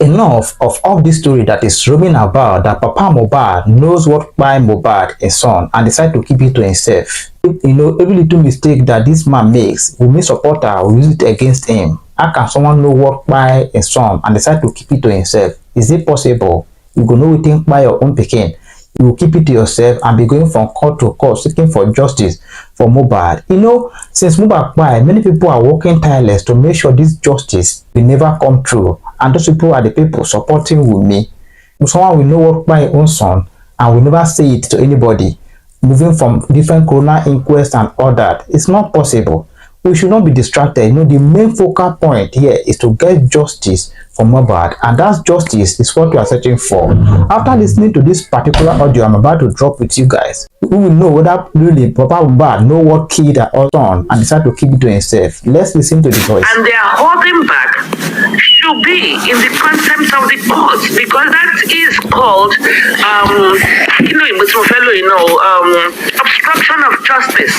enough of all this story that is roaming about that Papa Mohbad knows what kpai Mohbad his son and decide to keep it to himself. You know, every little mistake that this man makes, Wunmi supporter will use it against him. How can someone know what kpai his son and decide to keep it to himself? Is it possible? You go know wetin kpai your own pikin. You will keep it to yourself and be going from court to court seeking for justice for Mohbad. You know, since Mohbad kpai, many people are working tireless to make sure this justice will never come true. And those people are the people supporting Wunmi. Someone will know what kpai his own son and will never say it to anybody. Moving from different coroner inquests and all that, it's not possible. We should not be distracted. You know, the main focal point here is to get justice for Mohbad, and that justice is what we are searching for. After listening to this particular audio I'm about to drop with you guys, we will know whether really Papa Mohbad know what killed her son and decide to keep it to himself. Let's listen to the voice. And they are holding back should be in the contempt of the courts, because that is called, obstruction of justice.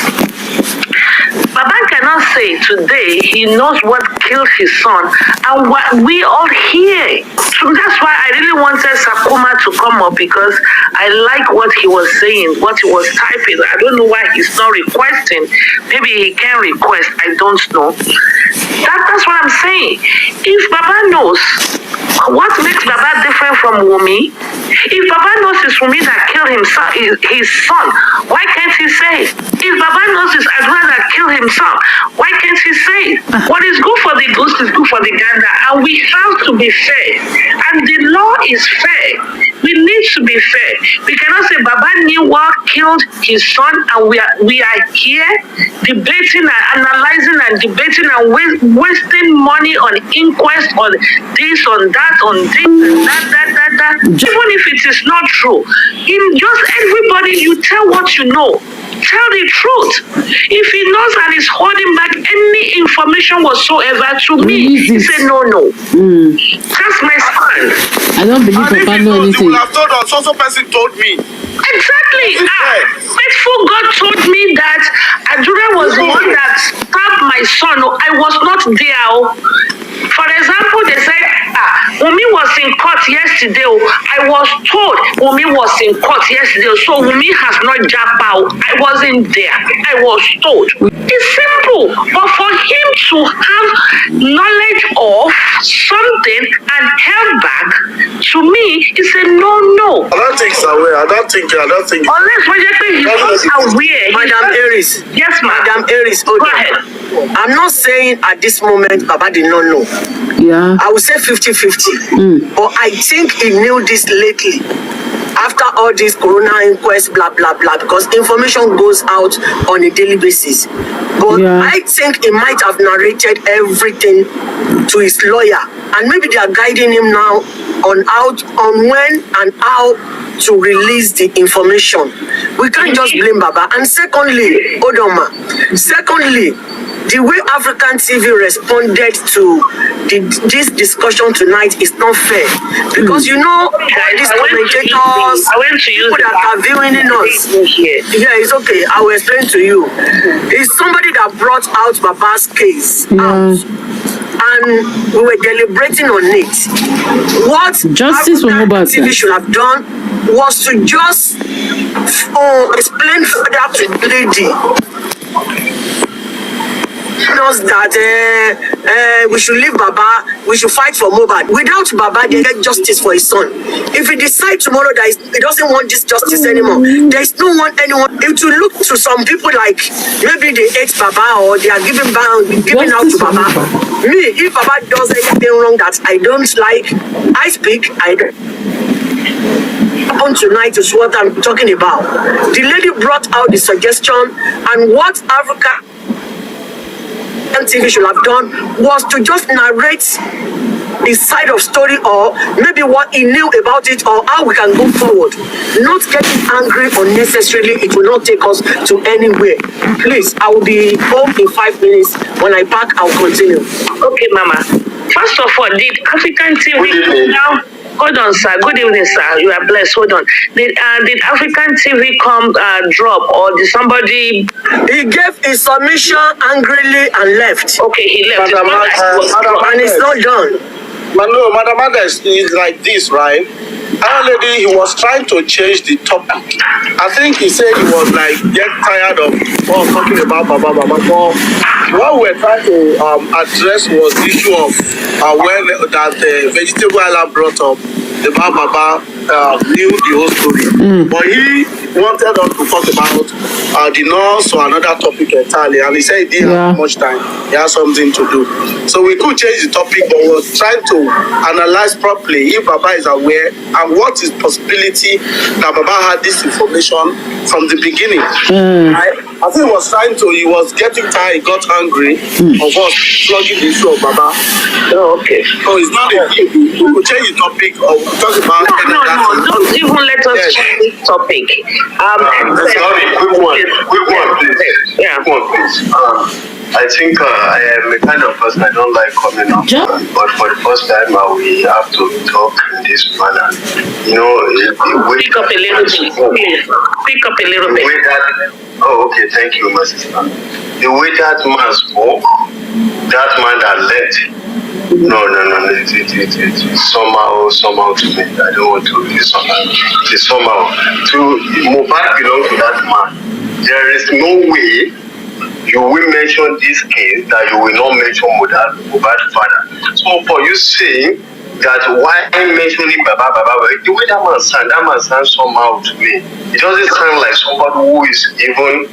Baba cannot say today he knows what killed his son, and what we all hear. So that's why I really wanted Sakuma to come up, because I like what he was saying, what he was typing. I don't know why he's not requesting. Maybe he can request, I don't know. That's what I'm saying. If Baba knows what makes Baba different from Wunmi, if Baba knows it's Wunmi that killed his son, why can't he say it? If Baba knows it's Adwa that killed himself, why can't he say it? What is good for the goose is good for the gander, and we have to be fair. And the law is fair. We need to be fair. We cannot say Baba knew what killed his son, and we are here debating and analyzing and debating and wasting money on inquest, on this, on that, on this, and that. Even if it is not true, in just everybody, you tell what you know. Tell the truth. If he knows and is holding back any information whatsoever, to me, he said no. That's my stand. I don't believe Papa know anything. You would have told us. Also, person told me. Exactly. Faithful God told me that Adura was the one that stabbed my son. I was not there. For example, they said, Wunmi was in court yesterday. I was told Wunmi was in court yesterday, so Wunmi has not jacked out. I wasn't there. I was told. It's simple. But for him to have knowledge of something and held back, to me, it's a no. I don't think so. I don't think. Unless he's not aware. Madam Aries. Yes, ma'am. Madam Aries. Go ahead. I'm not saying at this moment Baba did not know. Yeah. I would say 50-50. But I think he knew this lately. After all this corona inquest, blah, blah, blah, because information goes out on a daily basis. But I think he might have narrated everything to his lawyer. And maybe they are guiding him now on when and how to release the information. We can't just blame Baba. And secondly, the way African TV responded to this discussion tonight is not fair. Because you know, all these commentators, people that are viewing us. Yeah, it's okay. I will explain to you. It's somebody that brought out Baba's case out. And we were deliberating on it. What Justice African TV should have done was to just explain further to the lady. Knows that we should leave Baba, we should fight for Mohbad. Without Baba, they get justice for his son. If he decides tomorrow that he doesn't want this justice anymore, there is no one, anyone. If you look to some people like maybe they hate Baba or they are giving out to Baba. Me, if Baba does anything wrong that I don't like, I speak, I don't. On tonight is what I'm talking about. The lady brought out the suggestion, and what Africa TV should have done was to just narrate his side of story, or maybe what he knew about it, or how we can go forward. Not getting angry unnecessarily. It will not take us to anywhere. Please, I will be home in 5 minutes. When I pack, I'll continue. Okay, Mama. First of all, did African TV now? Hold on, sir. Good evening, sir. You are blessed. Hold on. Did African TV come drop, or did somebody? He gave his submission angrily and left. Okay, he left. And it's not done. no, Madam Ada is like this, right? Already he was trying to change the topic. I think he said he was like get tired of talking about Baba. What we're trying to address was the issue of when that vegetable island brought up the Baba knew the whole story. But he wanted us to talk about the nurse or another topic entirely, and he said he didn't have much time. He had something to do. So we could change the topic, but we were trying to analyze properly if Baba is aware and what is possibility that Baba had this information from the beginning. I think he was getting tired, he got angry of us plugging the issue of Baba. Oh, okay. So it's not a thing. We could change the topic or talk about No, don't even let us change this topic. Sorry, quick one, please. Yeah. Quick one, please. I think I am a kind of person I don't like coming up, but for the first time we have to talk in this manner. You know, Speak up a little bit, please. Speak up a little bit. Oh, okay, thank you, my sister. The way that man spoke, that man that left. No, it's somehow to me. I don't want to do somehow. It's somehow. To mohbad belong to that man. There is no way you will mention this case that you will not mention mohbad father. So for you saying that why mentioning Baba, the way that man sounds somehow to me. It doesn't sound like somebody who is even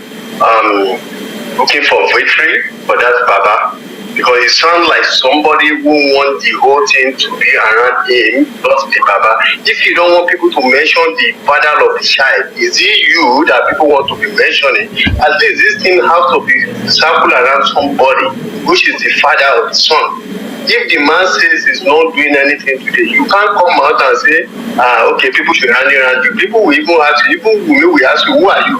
looking for victory for that Baba. Because it sounds like somebody who wants the whole thing to be around him, not the Baba. If you don't want people to mention the father of the child, is it you that people want to be mentioning? At least this thing has to be circled around somebody, which is the father of the son. If the man says he's not doing anything today, you can't come out and say, okay, people should run around you. People will even ask you, we ask you, who are you?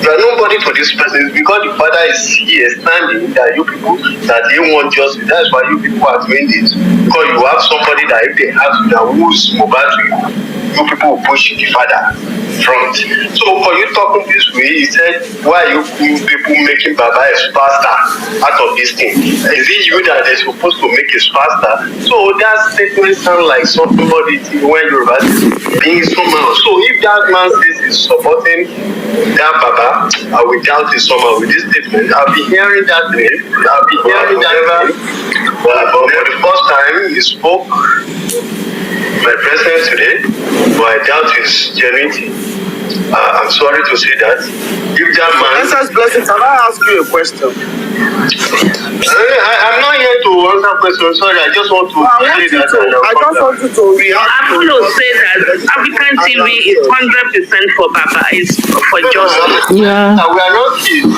You are nobody to this person. It's because the father is here standing that you people that they want justice. That's why you people are doing this. Because you have somebody that if they ask you that who's mohbad to you people will push the father front. So for you talking this way, he said, why are you people making Baba a superstar out of this thing? Is it you that they're supposed to make a superstar? So that statement sounds like somebody when you're being somehow. So if that man says he's supporting that Baba, I will doubt it somehow with this statement. I'll be hearing that name. But for the first time he spoke my presence today, but I doubt his genuinity. I'm sorry to say that. If that man... Blessing, can I ask you a question? I'm not here to answer questions. Sorry, I just want to say that. I just want you to react. I'm going to say that African TV is 100% for Baba. It's for justice. Yeah. We are not kids.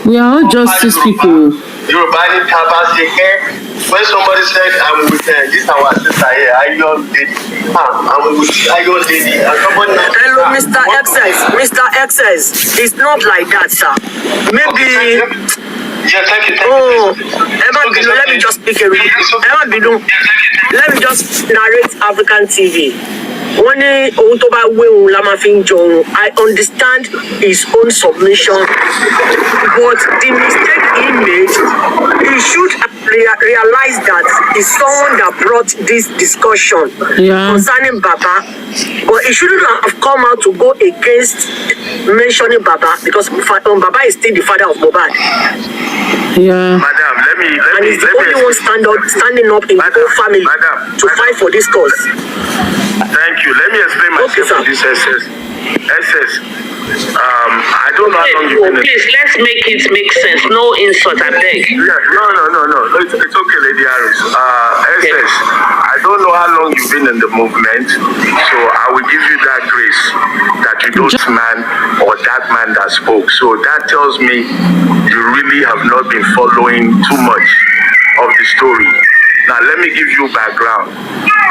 We are all justice people. When somebody said, I'm with this is our sister here, Iron Lady. I'm with Iron Lady. And somebody Hello, Mr. Mr. Excess. It's not like that, sir. Maybe... Yeah, thank you. Let me just speak a little. Let me just narrate African TV. When I understand his own submission, but the mistake he made, he should realize that it's someone that brought this discussion concerning Baba, but he shouldn't have come out to go against mentioning Baba because Baba is still the father of mohbad. Yeah. Madam, let me and he's the only one standing up in the whole family to fight for this cause. Thank you. Let me explain myself to this SS. I don't know how long you've been. Please, let's make it make sense. No insult, I beg. Yeah, no. It's okay, Lady Harris. SS, I don't know how long you've been in the movement, so I will give you that grace that you don't man or that man that spoke. So that tells me you really have not been following too much of the story. Now, let me give you background.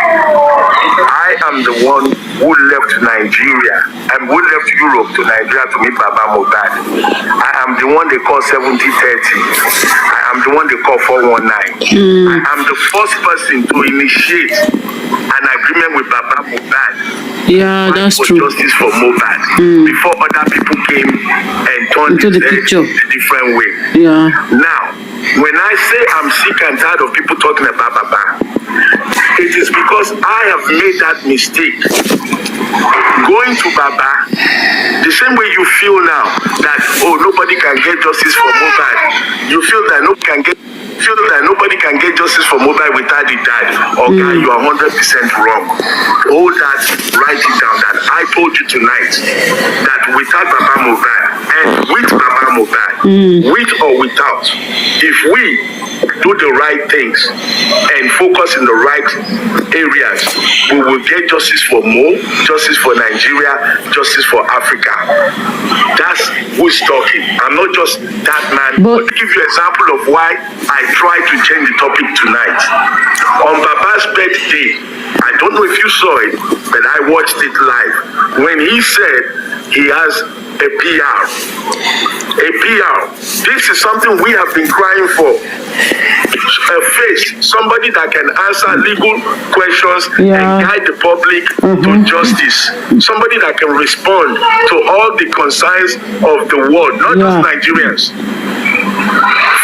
I am the one who left Nigeria and who left Europe to Nigeria to meet Baba mohbad. I am the one they call 70-30. I am the one they call 419. I am the first person to initiate an agreement with Baba mohbad. Yeah, that's true. Justice for mohbad before other people came and turned into the picture a different way. Yeah. Now, when I say I'm sick and tired of people talking about Baba, it is because I have made that mistake. Going to Baba, the same way you feel now that, oh, nobody can get justice for Mohbad. You feel that nobody can get justice for Mohbad without the dad. Okay, you are 100% wrong. Hold that, write it down. That I told you tonight that without Baba Mohbad and with Baba Mohbad, with or without, if we do the right things and focus in the right areas, we will get justice for Mo, justice for Nigeria, justice for Africa. That's who's talking. I'm not just that man. But to give you an example of why I tried to change the topic tonight. On Baba's birthday, I don't know if you saw it, but I watched it live. When he said he has a PR. A PR. This is something we have been crying for. A face, somebody that can answer legal questions and guide the public to justice. Somebody that can respond to all the concerns of the world, not just Nigerians.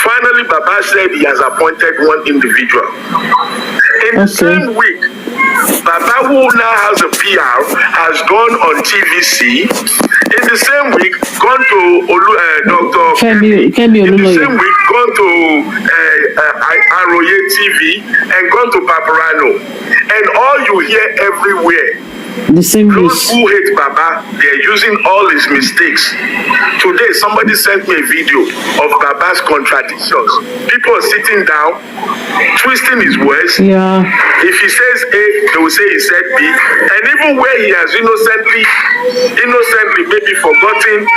Finally, Baba said he has appointed one individual. In the same week, Baba, who now has a PR, has gone on TVC. In the same week, gone to Dr. Kemi. In the same week, gone to Aroye TV and gone to Paparano. And all you hear everywhere, the same those who hate Baba, they're using all his mistakes. Today, somebody sent me a video of Baba's contradictions. People are sitting down, twisting his words. If he says A, they will say he said B. And even where he has innocently maybe forgotten,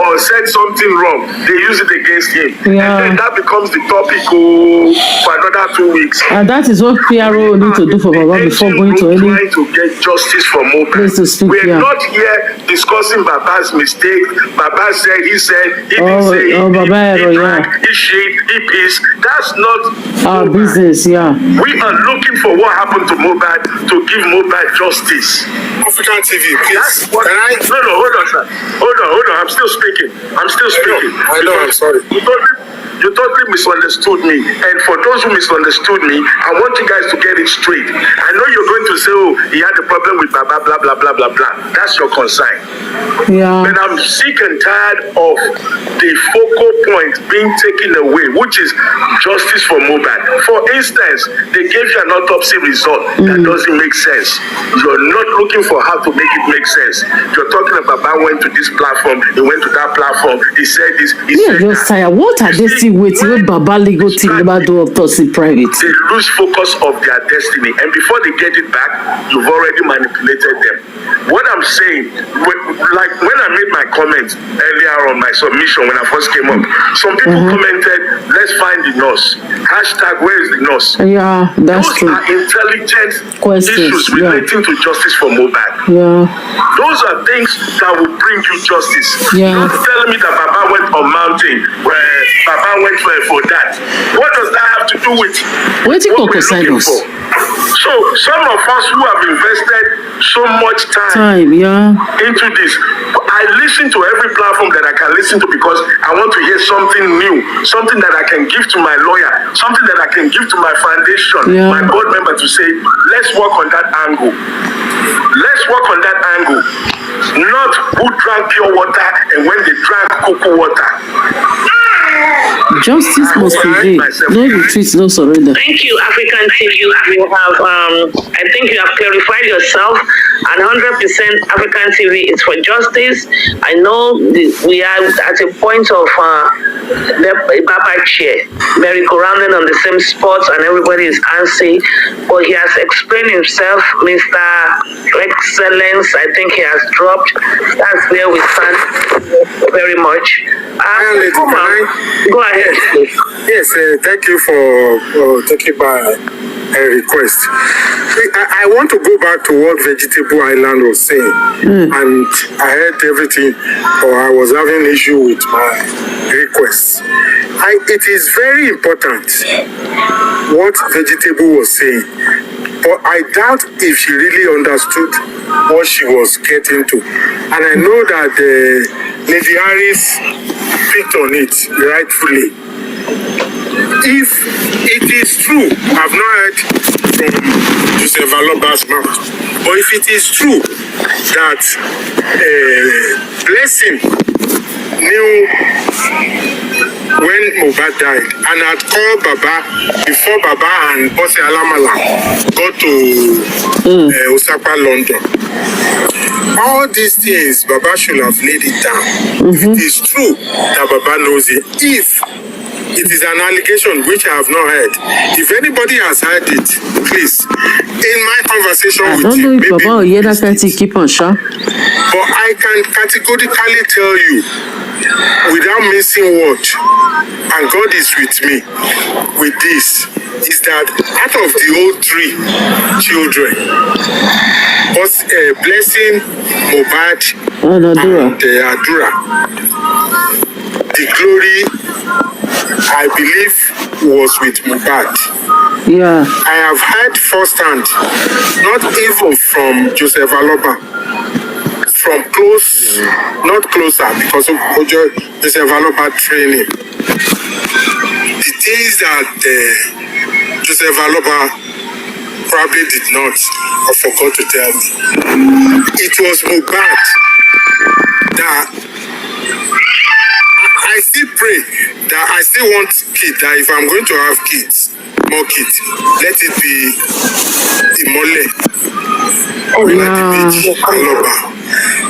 or said something wrong, they use it against him. And then that becomes the topic for another 2 weeks. And that is what PRO need to do for Baba before going to any trying to get justice for Mohbad. We're not here discussing Baba's mistake. Baba said, he said, he didn't say, he shade, he peace. That's not our business, We are looking for what happened to Mohbad to give Mohbad justice. African TV, please. No, hold on, sir. Hold on. I'm still speaking. I know, I'm sorry. You totally misunderstood me. And for those who misunderstood me, I want you guys to get it straight. I know you're going to say, oh, he had a problem with Baba, blah, blah, blah, blah, blah. That's your concern. But I'm sick and tired of the focal point being taken away, which is justice for Mohbad. For instance, they gave you an autopsy result that doesn't make sense. You're not looking for how to make it make sense. You're talking about Baba went to this platform, he went to that platform, he said this, he said that. What are they still waiting when Baba legal team never do autopsy private? They lose focus of their destiny, and before they get it back, you've already manipulated them. What I'm saying, like when I made my comment earlier on my submission when I first came up, some people commented, let's find the nurse. Hashtag, where is the nurse? That's Those true. are intelligent Questions, issues relating to justice for Mohbad. Those are things that will bring you justice. Don't tell me that Baba went on mountain where Baba went for that. What does that have to do with what we're looking for? So some of us who have invested so much time into this, I listen to every platform that I can listen to because I want to hear something new, something that I can give to my lawyer, something that I can give to my foundation, my board member to say, let's work on that angle. Let's work on that angle. Not who drank pure water and when they drank cocoa water. Justice must prevail. No retreat, no surrender. Thank you, African TV. You have, I think you have clarified yourself, and 100% African TV is for justice. I know we are at a point of the Baba chair, merry-go-rounding on the same spot, and everybody is antsy. But he has explained himself, Mr. Excellence. I think he has dropped. That's where we stand very much. Go ahead, please. Yes, thank you for taking my request. I want to go back to what Vegetable Island was saying, and I heard everything, or I was having an issue with my request. It is very important what Vegetable was saying, but I doubt if she really understood what she was getting to. And I know that Lady Harris picked on it rightfully. If it is true, I've not heard from Mr Aloba's mouth, but if it is true that Blessing knew when Mohbad died and had called Baba before Baba and Mr Aloba got to Osaka, London, all these things Baba should have laid it down. If it is true that Baba knows it, if it is an allegation which I have not heard, if anybody has heard it, please, in my conversation with you, maybe Baba or Yeda can't keep on sure. But I can categorically tell you, without missing word, and God is with me with this, is that out of the old 3 children, Blessing, Mohbad, and Adura, the glory, I believe, was with Mohbad. Yeah. I have heard firsthand, not even from Joseph Aloba, from close, not closer, because of Joseph Aloba training. The things that Joseph Aloba probably did not or forgot to tell me. It was Mohbad that I still pray that I still want kids, that if I'm going to have kids, more kids, let it be Imole or Aloba.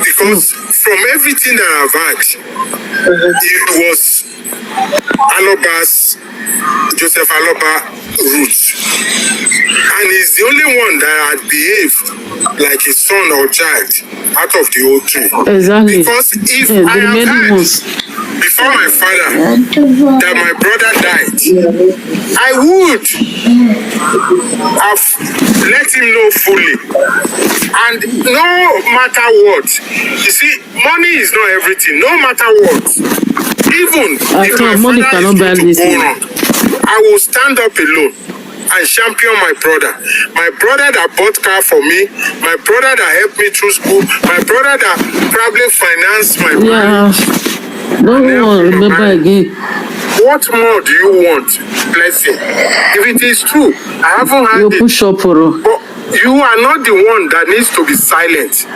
Because from everything that I've had, it was Aloba's, Joseph Aloba roots. And he's the only one that had behaved like his son or child out of the old 3. Exactly. Because if I have heard before my father that my brother died, I would have let him know fully. And no matter what, you see, money is not everything. No matter what, even if my money father is going to go wrong, I will stand up alone and champion my brother. My brother that bought car for me, my brother that helped me through school, my brother that probably financed my marriage. No one remember again. What more do you want, Blessing? If it is true, I haven't had it. Push up for but you are not the one that needs to be silent.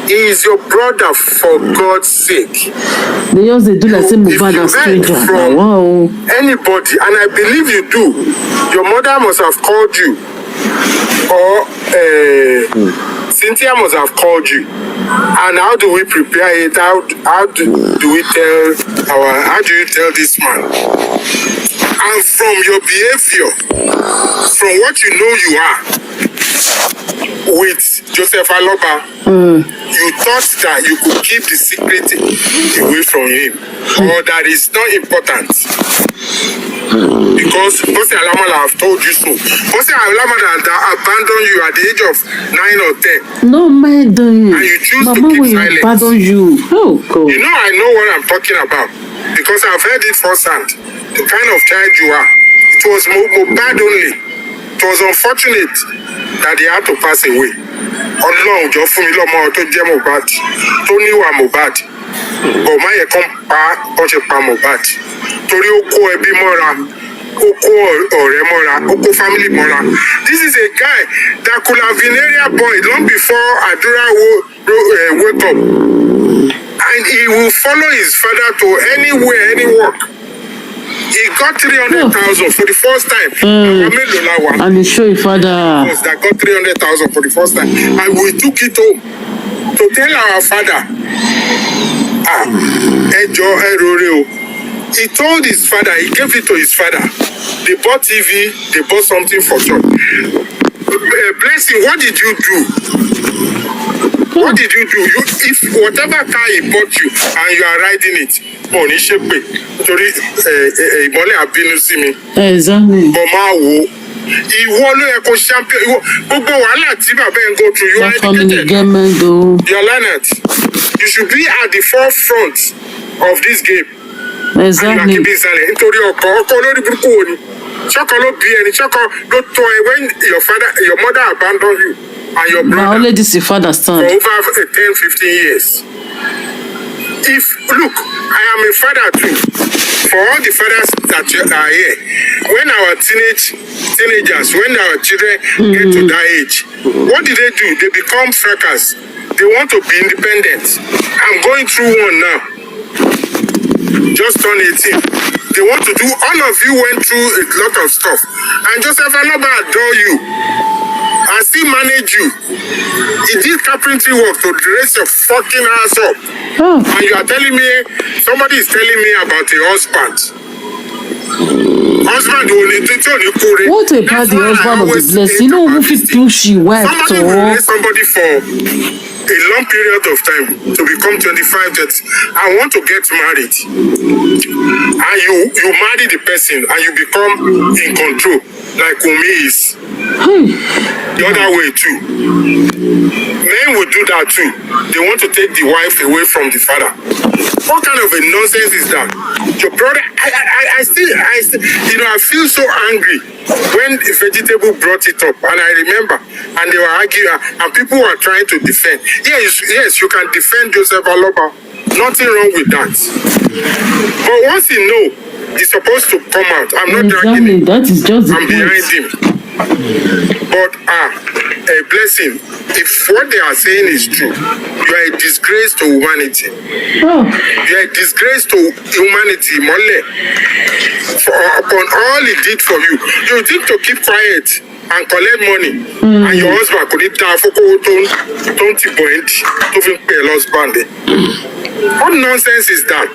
He is your brother, for God's sake. They just do like say Mohbad a stranger. Wow. Anybody, and I believe you do. Your mother must have called you, or Cynthia must have called you. And how do we prepare it? How do we tell how do you tell this man? And from your behavior, from what you know you are with Joseph Aloba, you thought that you could keep the secret away from him, or that is not important. Because Mr Aloba have told you so. Mr Aloba that abandoned you at the age of 9 or 10. No, man, don't you? And you choose Mama to keep will silent. abandon you. Oh, God. You know, I know what I'm talking about. Because I've heard it firsthand. The kind of child you are. It was Mohbad only. It was unfortunate that they had to pass away. Ọlọ́run jọ fún mi lọ́mọ tó jẹ́ Mohbad, tó níwà Mohbad. But má yẹ kán pa bọ́n ṣe pa Mohbad. Torí ó kó ẹbí mọ́ra, ó kó ọ̀rẹ́ mọ́ra, ó kó family mọ́ra. This is a guy that could have been area boy long before Adura wake up. And he will follow his father to anywhere, any work. He got 300,000 for the first time. And he show his father. That got 300,000 for the first time. And we took it home to tell our father, he told his father, he gave it to his father. They bought TV, they bought something for shop. Blessing, what did you do? What did you do? If whatever car he bought you and you are riding it, money shape torí ìmọ́lẹ̀ àbínú sí mi. Exactly. But máa wo ìwọ ló yẹ kó champion ìwọ gbogbo wàhálà tí bàbá ẹ̀ ń go through, you are educated. You are learned. You should be at the forefront of this game. Exactly. Nítorí ọkọ lórí burúkú wo ni? Ṣọ́kọ ló bí ẹni, ṣọ́kọ ló tọ́ ẹ when your mother abandoned you and your brother. Now only this your father stand. For over 10-15 years. Look, I am a father too. for all the fathers that are here, when our teenagers, when our children get to that age, what do? They become fracas. They want to be independent. I'm going through one now. Just turned 18. They want to do, all of you went through a lot of stuff. And Joseph Aloba adore you. And still manage you. He did carpentry work to dress your fucking ass up. And you are telling me, somebody is telling me about a husband. Husband will need to tell you. What about the husband of the blessed? You know who fit push you wife to somebody will raise somebody for a long period of time to become 25 that I want to get married. And you marry the person and you become in control like Umi is. The other way too. Men will do that too. They want to take the wife away from the father. What kind of a nonsense is that? Your brother, I still, I feel so angry when the vegetable brought it up, and I remember, and they were arguing, and people were trying to defend. Yes, you can defend Joseph Aloba. Nothing wrong with that. But once you know, he's supposed to come out. I'm not dragging him. That is just I'm behind him. But a blessing. If what they are saying is true, you are a disgrace to humanity. You are a disgrace to humanity, Mole. Upon all he did for you, you think to keep quiet and collect money, and your husband could eat down for don't point to pay husband. What nonsense is that?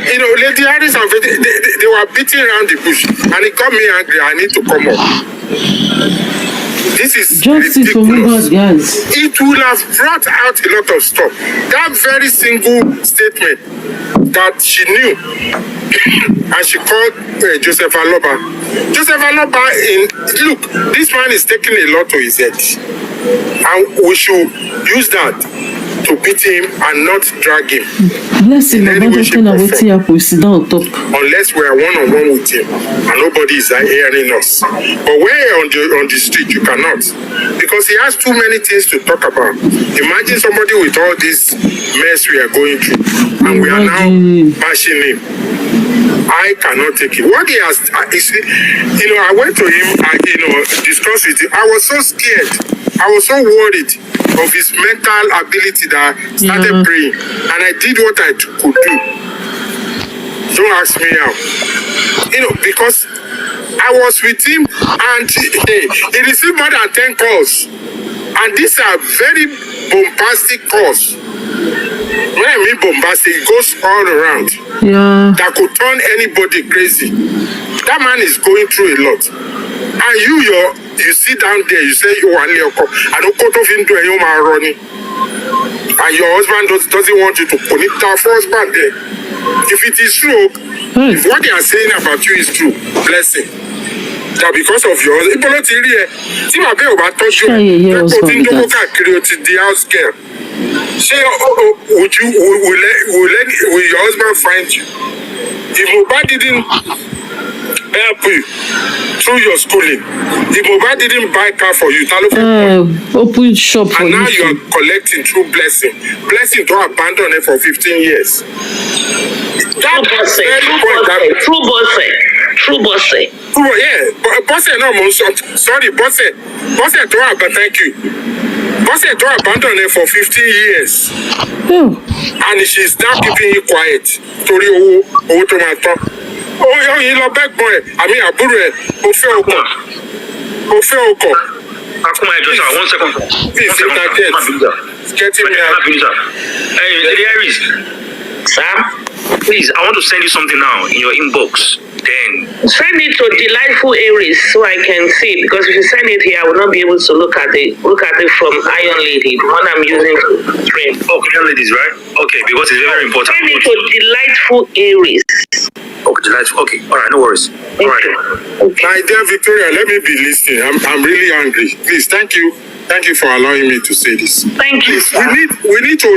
You know, Lady Harris and they were beating around the bush, and it got me angry. I need to come up. This is justice for mohbad, guys. It will have brought out a lot of stuff. That very single statement that she knew, and she called Joseph Aloba. Joseph Aloba, look, this man is taking a lot to his head, and we should use that to beat him and not drag him. Bless him, unless we are one-on-one with him and nobody is hearing us. But when you're on the street, you cannot, because he has too many things to talk about. Imagine somebody with all this mess we are going through, and we are now bashing him. I cannot take it. What he has, I went to him and discussed with him. I was so scared. I was so worried of his mental ability that I started praying, and I did what I could do. Don't ask me how. Because I was with him, and he received more than 10 calls, and these are very bombastic calls. When I mean bombastic, it goes all around. That could turn anybody crazy. That man is going through a lot, and you sit down there, you say you want to and running, and your husband doesn't want you to put it down for husband there. If it is true, if what they are saying about you is true, blessing. That because of your husband, see my baby about touch you, the house girl. Say, will your husband find you? If mohbad didn't help you through your schooling, if mohbad didn't buy car for you, open shop for and now you are collecting through blessing to abandon it for 15 years. That True bossy. Yeah, but bossy no more. Sorry, bossy to abandon. Thank you. Bossy to abandon it for 15 years. And she's now keeping you quiet. Tori owo to ma tan. Oh, you love back boy. I mean, aburo e. O fe oko. Akuma, just 1 second. Please interject. Getting me out. Hey, Lady Harris. Sam? Please, I want to send you something now in your inbox. Then send it to Delightful Aries so I can see, because if you send it here, I will not be able to look at it from Iron Lady, the one I'm using to stream. Oh, Iron Ladies, right? Okay, because it's very important. Send it to Delightful Aries. Okay, Delightful. Okay, all right, no worries. All right. Okay. My dear Victoria, let me be listening. I'm really angry. Please, thank you for allowing me to say this. Thank you. Please, we need to.